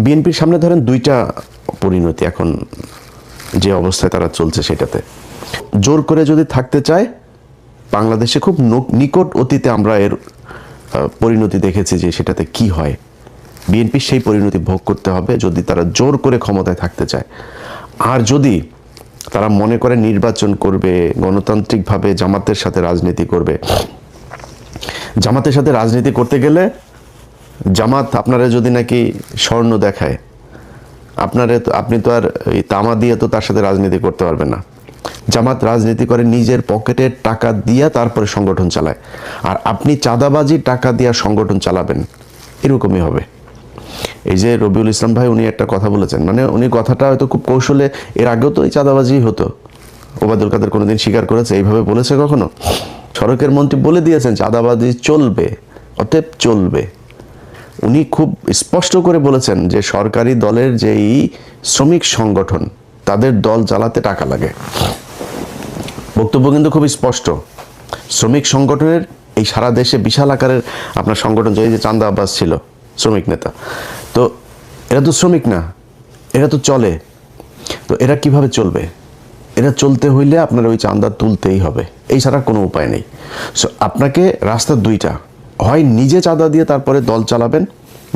বিএনপির সামনে ধরেন দুইটা পরিণতি এখন যে অবস্থায় তারা চলছে সেটাতে জোর করে যদি থাকতে চায় বাংলাদেশে খুব নিকট অতীতে আমরা এর পরিণতি দেখেছি যে সেটাতে কি হয় বিএনপি সেই পরিণতি ভোগ করতে হবে যদি তারা জোর করে ক্ষমতায় থাকতে চায় আর যদি তারা মনে করে নির্বাচন করবে গণতান্ত্রিকভাবে জামাতের সাথে রাজনীতি করবে জামাতের সাথে রাজনীতি করতে গেলে জামাত আপনারা যদি নাকি স্বর্ণ দেখায় আপনি তো আর এই তামা দিয়ে তো তার সাথে রাজনীতি করতে পারবেন না জামাত রাজনীতি করে নিজের পকেটের টাকা দিয়ে তারপরে সংগঠন চালায় আর আপনি চাঁদাবাজি টাকা দিয়ে সংগঠন চালাবেন এরকমই হবে এই যে রবিউল ইসলাম ভাই উনি একটা কথা বলেছেন মানে উনি কথাটা হয়তো খুব কৌশলে এর আগেও তো এই চাঁদাবাজি হতো ওবায়দুল কাদের কোনোদিন স্বীকার করেছে এইভাবে বলেছে কখনো সড়কের মন্ত্রী বলে দিয়েছেন চাঁদাবাজি চলবে অতএব চলবে উনি খুব স্পষ্ট করে বলেছেন যে সরকারি দলের যেই শ্রমিক সংগঠন তাদের দল চালাতে টাকা লাগে বক্তব্য কিন্তু খুব স্পষ্ট শ্রমিক সংগঠনের এই সারা দেশে বিশাল আকারের আপনার সংগঠন যে চান্দা আব্বাস ছিল শ্রমিক নেতা তো এরা তো শ্রমিক না এরা তো চলে তো এরা কিভাবে চলবে এরা চলতে হইলে আপনার ওই চান্দা তুলতেই হবে এই ছাড়া কোনো উপায় নেই সো আপনাকে রাস্তা দুইটা হয় নিজে চাঁদা দিয়ে তারপরে দল চালাবেন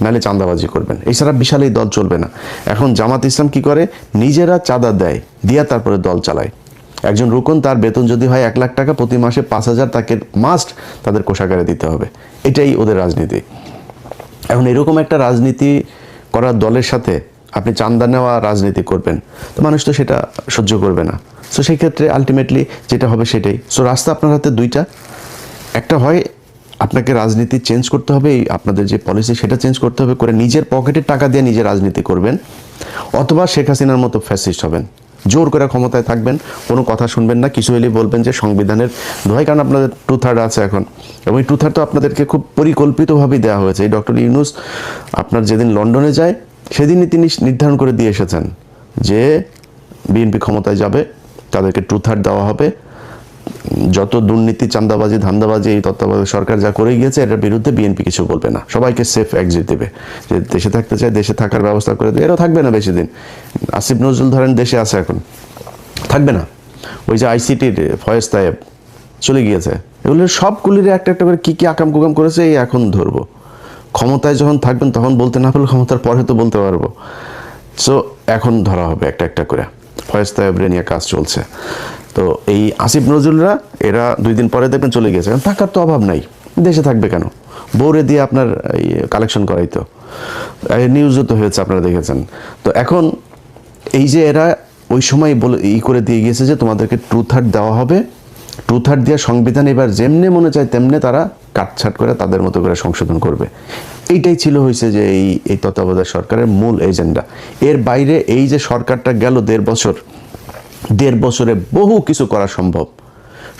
নাহলে চাঁদাবাজি করবেন এছাড়া বিশাল এই দল চলবে না এখন জামাত ইসলাম কি করে নিজেরা চাঁদা দেয় দিয়া তারপরে দল চালায় একজন রুকন তার বেতন যদি হয় 1 লাখ টাকা প্রতি মাসে 5,000 তাকে মাস্ট তাদের কোষাগারে দিতে হবে এটাই ওদের রাজনীতি এখন এরকম একটা রাজনীতি করার দলের সাথে আপনি চাঁদা নেওয়া রাজনীতি করবেন তো মানুষ তো সেটা সহ্য করবে না সো সেই ক্ষেত্রে আলটিমেটলি যেটা হবে সেটাই সো রাস্তা আপনার হাতে দুইটা একটা হয় আপনাকে রাজনীতি চেঞ্জ করতে হবে আপনাদের যে পলিসি সেটা চেঞ্জ করতে হবে করে নিজের পকেটের টাকা দিয়ে নিজে রাজনীতি করবেন অথবা শেখ হাসিনার মতো ফ্যাসিস্ট হবেন জোর করে ক্ষমতায় থাকবেন কোনো কথা শুনবেন না কিছু হলেই বলবেন যে সংবিধানের দোহাই কারণ আপনাদের 2/3 আছে এখন এবং এই 2/3 তো আপনাদেরকে খুব পরিকল্পিতভাবেই দেওয়া হয়েছে এই ডক্টর ইউনূস আপনার যেদিন লন্ডনে যায় সেদিনই তিনি নির্ধারণ করে দিয়ে এসেছেন যে বিএনপি ক্ষমতায় যাবে তাদেরকে 2/3 দেওয়া হবে যত দুর্নীতি চাঁদাবাজি ধান্দাবাজি এই তত্ত্বাবধায়ক সরকার যা করে গিয়েছে এটার বিরুদ্ধে বিএনপি কিছু বলবে না সবাইকে সেফ এক্সিট দেবে যে দেশে থাকতে চায় দেশে থাকার ব্যবস্থা করে দেবে এরাও থাকবে না বেশি দিন আসিফ নজরুল ধরেন দেশে আছে এখন থাকবে না ওই যে আইসিটির ফয়েজ তায়েব চলে গিয়েছে এগুলো সবগুলির একটা একটা করে কী কী আকাম কুকাম করেছে এই এখন ধরবো ক্ষমতায় যখন থাকবেন তখন বলতে না পারলে ক্ষমতার পরে তো বলতে পারবো সো এখন ধরা হবে একটা একটা করে ফয়েজ তায়েবরে নিয়ে কাজ চলছে তো এই আসিফ নজরুলরা এরা 2 দিন পরে দেখবেন চলে গেছে টাকার তো অভাব নাই দেশে থাকবে কেন বউরে দিয়ে আপনার কালেকশন করাই তো নিউজও তো হয়েছে আপনারা দেখেছেন তো এখন এই যে এরা ওই সময় বলে করে দিয়ে গিয়েছে যে তোমাদেরকে 2/3 দেওয়া হবে 2/3 দিয়ে সংবিধান এবার যেমনে মনে চায় তেমনে তারা কাটছাট করে তাদের মতো করে সংশোধন করবে এইটাই ছিল হয়েছে যে এই তত্ত্বাবধায়ক সরকারের মূল এজেন্ডা এর বাইরে এই যে সরকারটা গেল 1.5 বছরে বহু কিছু করা সম্ভব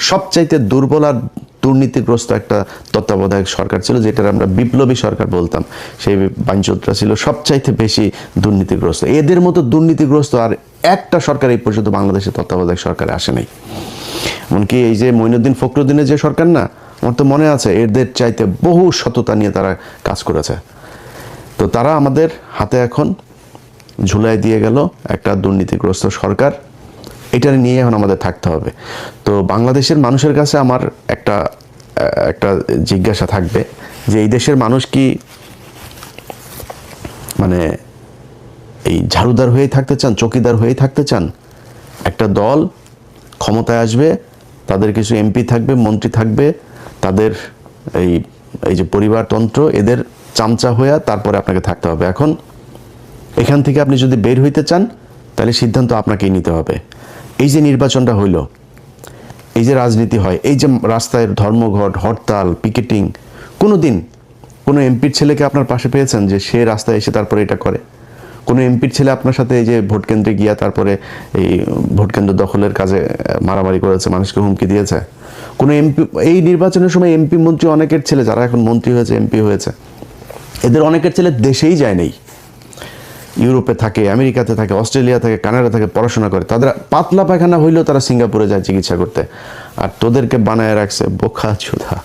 সবচাইতে দুর্বল আর দুর্নীতিগ্রস্ত একটা তত্ত্বাবধায়ক সরকার ছিল যেটার আমরা বিপ্লবী সরকার বলতাম সেই বাঞ্চোতরা ছিল সবচাইতে বেশি দুর্নীতিগ্রস্ত এদের মতো দুর্নীতিগ্রস্ত আর একটা সরকার এই পর্যন্ত বাংলাদেশের তত্ত্বাবধায়ক সরকারে আসে নাই এমনকি এই যে মঈনুদ্দিন ফখরুদ্দিনের যে সরকার না আমার তো মনে আছে এদের চাইতে বহু সততা নিয়ে তারা কাজ করেছে তো তারা আমাদের হাতে এখন ঝুলাই দিয়ে গেল একটা দুর্নীতিগ্রস্ত সরকার এটা নিয়ে এখন আমাদের থাকতে হবে তো বাংলাদেশের মানুষের কাছে আমার একটা জিজ্ঞাসা থাকবে যে এই দেশের মানুষ কি মানে এই ঝাড়ুদার হয়েই থাকতে চান চকিদার হয়েই থাকতে চান একটা দল ক্ষমতায় আসবে তাদের কিছু এমপি থাকবে মন্ত্রী থাকবে তাদের এই যে পরিবারতন্ত্র এদের চামচা হয়ে তারপরে আপনাকে থাকতে হবে এখন এখান থেকে আপনি যদি বের হইতে চান তাহলে সিদ্ধান্ত আপনাকেই নিতে হবে এই যে নির্বাচনটা হইল এই যে রাজনীতি হয় এই যে রাস্তায় ধর্মঘট হরতাল পিকেটিং কোনো এমপির ছেলেকে আপনার পাশে পেয়েছেন যে সে রাস্তায় এসে তারপরে এটা করে কোনো এমপির ছেলে আপনার সাথে এই যে ভোট কেন্দ্রে গিয়া তারপরে এই ভোট কেন্দ্র দখলের কাজে মারামারি করেছে মানুষকে হুমকি দিয়েছে কোনো এমপি এই নির্বাচনের সময় এমপি মন্ত্রী অনেকের ছেলে যারা এখন মন্ত্রী হয়েছে এমপি হয়েছে এদের অনেকের ছেলে দেশেই যায় নাই ইউরোপে থাকে আমেরিকাতে থাকে অস্ট্রেলিয়া থাকে কানাডা থাকে পড়াশোনা করে তাদের পাতলা পায়খানা হইলেও তারা সিঙ্গাপুরে যায় চিকিৎসা করতে আর তোদেরকে বানায় রাখছে বোকাচোদা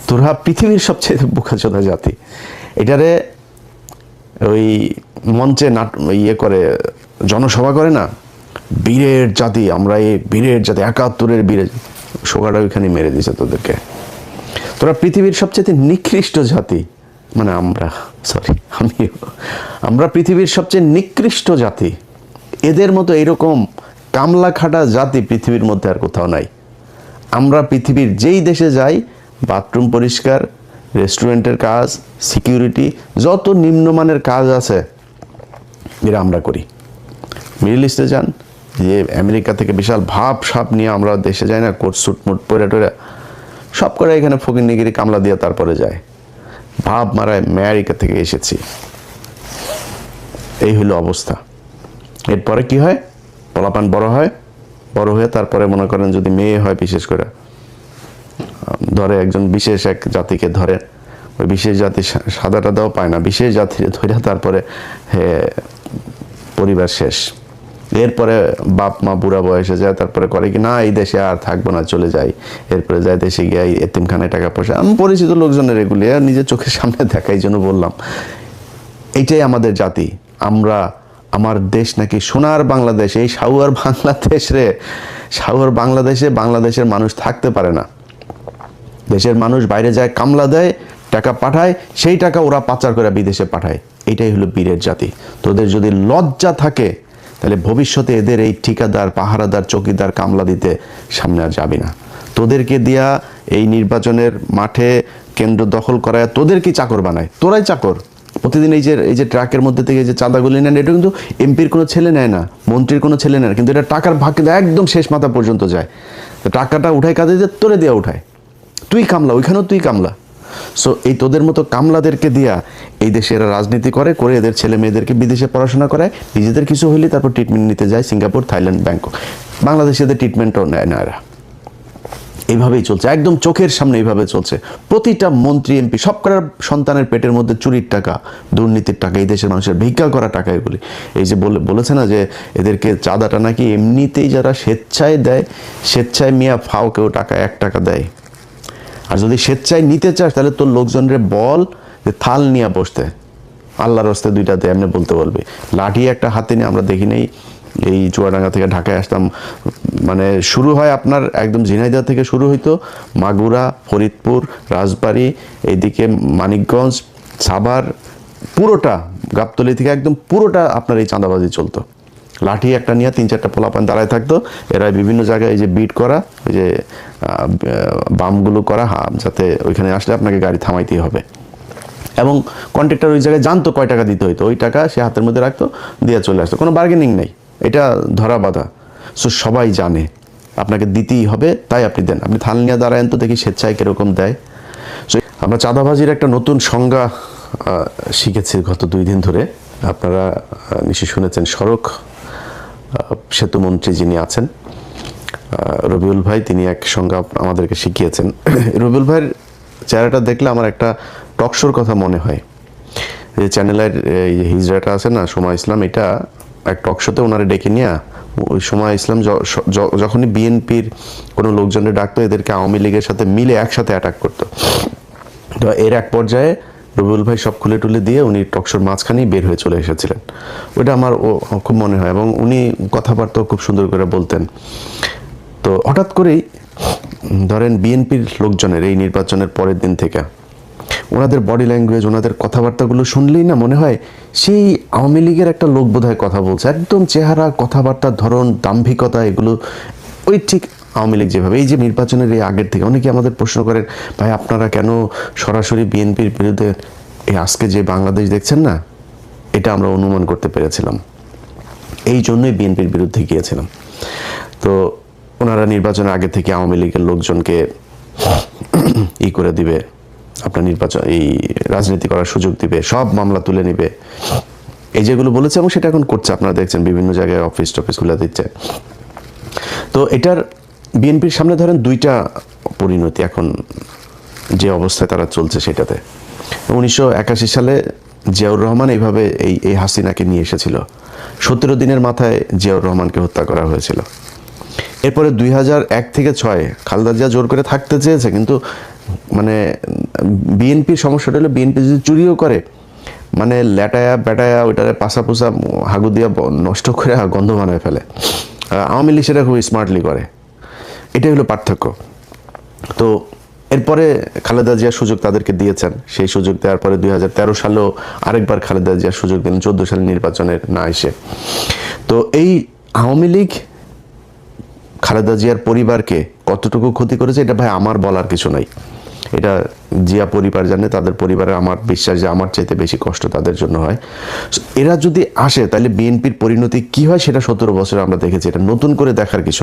তোরা পৃথিবীর সবচেয়ে বোকাচোদা জাতি এটারে ওই মঞ্চে ইয়ে করে জনসভা করে না, বীরের জাতি আমরা, এই বীরের জাতি, 71-এর বীরের, সোগাটা ওইখানে মেরে দিয়েছে তোদেরকে। তোরা পৃথিবীর সবচেয়ে নিকৃষ্ট জাতি, মানে আমরা পৃথিবীর সবচেয়ে নিকৃষ্ট জাতি। এদের মতো এরকম কামলা খাটা জাতি পৃথিবীর মধ্যে আর কোথাও নাই। আমরা পৃথিবীর যেই দেশে যাই, বাথরুম পরিষ্কার, রেস্টুরেন্টের কাজ, সিকিউরিটি, যত নিম্নমানের কাজ আছে এরা আমরা করি। মিডল ইস্টে যান, যে আমেরিকা থেকে বিশাল ভাব সাপ নিয়ে আমরা দেশে যাই না, কোট সুট মুট পরে টরে, সব করে এখানে ফকিরনিগিরি কামলা দিয়ে তারপরে যায়, ভাব মারায় আমেরিকা থেকে এসেছি। এই হলো অবস্থা। এরপরে কি হয়, পোলাপান বড় হয়, বড় হয়ে তারপরে মনে করেন যদি মেয়ে হয়, বিশেষ করে ধরে একজন বিশেষ এক জাতিকে ধরে, ওই বিশেষ জাতি সাদা টাদাও পায় না, বিশেষ জাতি ধরে তারপরে পরিবার শেষ। এরপরে বাপ মা বুড়া বয়সে যায়, তারপরে করে কি না এই দেশে আর থাকবো না, চলে যাই। এরপরে যায় দেশে গিয়ে এতিমখানায় টাকা পয়সা, আমি পরিচিত লোকজনের এগুলি নিজের চোখের সামনে দেখা, এই জন্য বললাম। এইটাই আমাদের জাতি। আমরা, আমার দেশ নাকি সোনার বাংলাদেশ, এই সাউয়ার বাংলাদেশ রে, সাউয়ার বাংলাদেশে বাংলাদেশের মানুষ থাকতে পারে না। দেশের মানুষ বাইরে যায়, কামলা দেয়, টাকা পাঠায়, সেই টাকা ওরা পাচার করে বিদেশে পাঠায়। এটাই হলো বীরের জাতি। তোদের যদি লজ্জা থাকে তাহলে ভবিষ্যতে এদের এই ঠিকাদার, পাহারাদার, চৌকিদার, কামলা দিতে সামনে আর যাবি না। তোদেরকে দিয়া এই নির্বাচনের মাঠে কেন্দ্র দখল করায় তোদেরকে চাকর বানায়, তোরাই চাকর। প্রতিদিন এই যে ট্রাকের মধ্যে থেকে যে চাঁদাগুলি নেন, এটা কিন্তু এমপির কোনো ছেলে নেয় না, মন্ত্রীর কোনো ছেলে নেয় না, কিন্তু এটা টাকার ভাগ কিন্তু একদম শেষ মাথা পর্যন্ত যায়। তো টাকাটা উঠায় কাজে দিয়ে তোরে দেওয়া উঠায়, তুই কামলা, ওইখানেও তুই কামলা। সো এই তোদের মতো কামলাদেরকে দিয়া এই দেশে এরা রাজনীতি করে এদের ছেলে মেয়েদেরকে বিদেশে পড়াশোনা করায়, নিজেদের কিছু হইলে তারপর ট্রিটমেন্ট নিতে যায় সিঙ্গাপুর, থাইল্যান্ড, ব্যাংকক। বাংলাদেশে এদের ট্রিটমেন্টও নেয় না এরা। এইভাবেই চলছে, একদম চোখের সামনে এইভাবে চলছে। প্রতিটা মন্ত্রী, এমপি, সব করার সন্তানের পেটের মধ্যে চুরির টাকা, দুর্নীতির টাকা, এই দেশের মানুষের ভিক্ষা করা টাকা এগুলি। এই যে বলেছে না যে এদেরকে চাঁদাটা নাকি এমনিতেই যারা স্বেচ্ছায় দেয়, স্বেচ্ছায় মিয়া ফাও কেউ টাকা 1 টাকা দেয়। আর যদি স্বেচ্ছায় নিতে চাস তাহলে তোর লোকজনরে বল যে থাল নিয়ে বসতে, আল্লাহর রাস্তে 2টা দে, এমনি বলতে বলবে। লাঠি একটা হাতে নিয়ে আমরা দেখি নেই, এই চুয়াডাঙ্গা থেকে ঢাকায় আসতাম, মানে শুরু হয় আপনার একদম ঝিনাইদহ থেকে শুরু হইতো, মাগুরা, ফরিদপুর, রাজবাড়ী, এইদিকে মানিকগঞ্জ, সাভার, পুরোটা গাবতলী থেকে একদম পুরোটা আপনার এই চাঁদাবাজি চলতো। লাঠি একটা নিয়ে 3-4টা পোলাপান দাঁড়ায় থাকতো, এরা বিভিন্ন জায়গায় এই যে বিট করা, ওই যে বামগুলো করা, যাতে ওইখানে আসলে আপনাকে গাড়ি থামাইতেই হবে। এবং কন্ট্রাক্টর ওই জায়গায় জানতো কয় টাকা দিতে হইতো, ওই টাকা সে হাতের মধ্যে রাখতো, দিয়ে চলে আসতো, কোনো বার্গেনিং নেই, এটা ধরা বাঁধা। সো সবাই জানে আপনাকে দিতেই হবে, তাই আপনি দেন। আপনি থাল নিয়ে দাঁড়ায়েন তো দেখি স্বেচ্ছায় কীরকম দেয়। সো আমরা চাঁদাবাজির একটা নতুন সংজ্ঞা শিখেছি গত 2 দিন ধরে। আপনারা নিশ্চয়ই শুনেছেন, সড়ক সেতুমন্ত্রী যিনি আছেন রবিউল ভাই, তিনি এক সংজ্ঞা আমাদেরকে শিখিয়েছেন। রবিউল ভাইয়ের চেহারাটা দেখলে আমার একটা টকশোর কথা মনে হয়। যে চ্যানেলের এই হিজড়াটা আছে না, সময় ইসলাম, এটা এক টকশোতে ওনারে ডেকে নিয়ে, ওই সময় ইসলাম যখনই বিএনপির কোনো লোকজনের ডাকতো, এদেরকে আওয়ামী লীগের সাথে মিলে একসাথে অ্যাটাক করতো। তো এর এক পর্যায়ে রবিউল ভাই সব খুলে টুলে দিয়ে উনি টকশোর মাঝখানেই বের হয়ে চলে এসেছিলেন। ওইটা আমার খুব মনে হয়, এবং উনি কথাবার্তাও খুব সুন্দর করে বলতেন। তো হঠাৎ করেই ধরেন বিএনপির লোকজনের এই নির্বাচনের পরের দিন থেকে ওনাদের বডি ল্যাঙ্গুয়েজ, ওনাদের কথাবার্তাগুলো শুনলেই না মনে হয় সেই আওয়ামী লীগের একটা লোক বোধহয় কথা বলছে। একদম চেহারা, কথাবার্তার ধরন, দাম্ভিকতা, এগুলো ওই ঠিক আওয়ামী লীগ যেভাবে। এই যে নির্বাচনের এই আগের থেকে অনেকে আমাদের প্রশ্ন করেন, ভাই আপনারা কেন সরাসরি বিএনপির বিরুদ্ধে, এই আজকে যে বাংলাদেশ দেখছেন না, এটা আমরা অনুমান করতে পেরেছিলাম, এই জন্যই বিএনপির বিরুদ্ধে গিয়েছিলাম। তো ওনারা নির্বাচনের আগে থেকে আওয়ামী লীগের লোকজনকে করে দিবে, আপনার নির্বাচন এই রাজনীতি করার সুযোগ দিবে, সব মামলা তুলে নিবে, এই যেগুলো বলেছে, এবং সেটা এখন করছে। আপনারা দেখছেন বিভিন্ন জায়গায় অফিস টফিসগুলো দিচ্ছে। তো এটার বিএনপির সামনে ধরেন 2টা পরিণতি এখন যে অবস্থায় তারা চলছে সেটাতে। 1981 সালে জিয়াউর রহমান এইভাবে এই হাসিনাকে নিয়ে এসেছিল। 17 দিনের মাথায় জিয়াউর রহমানকে হত্যা করা হয়েছিল। এরপরে 2001 থেকে 6 খালেদা জিয়া জোর করে থাকতে চেয়েছে, কিন্তু মানে বিএনপির সমস্যাটা হলো বিএনপি যদি চুরিও করে মানে লেটায়া বেটায়া ওইটারে পাশা পোসা হাগু দিয়া নষ্ট করে গন্ধ বানায় ফেলে। আওয়ামী লীগ সেটা খুব স্মার্টলি করে, এটাই হলো পার্থক্য। তো এরপরে খালেদা জিয়া সুযোগ তাদেরকে দিয়েছেন, সেই সুযোগ দেওয়ার পরে 2013 সালেও আরেকবার খালেদা জিয়া সুযোগ দিলেন 14 সালের নির্বাচনের না এসে। তো এই আওয়ামী লীগ খালেদা জিয়ার পরিবারকে কতটুকু ক্ষতি করেছে এটা ভাই আমার বলার কিছু নাই, এটা জিয়া পরিবার জানে, তাদের পরিবারে আমার বিশ্বাস যে আমার চাইতে বেশি কষ্ট তাদের জন্য হয়। এরা যদি আসে তাহলে বিএনপির পরিণতি কি হয় সেটা 17 বছরে আমরা দেখেছি, এটা নতুন করে দেখার কিছু।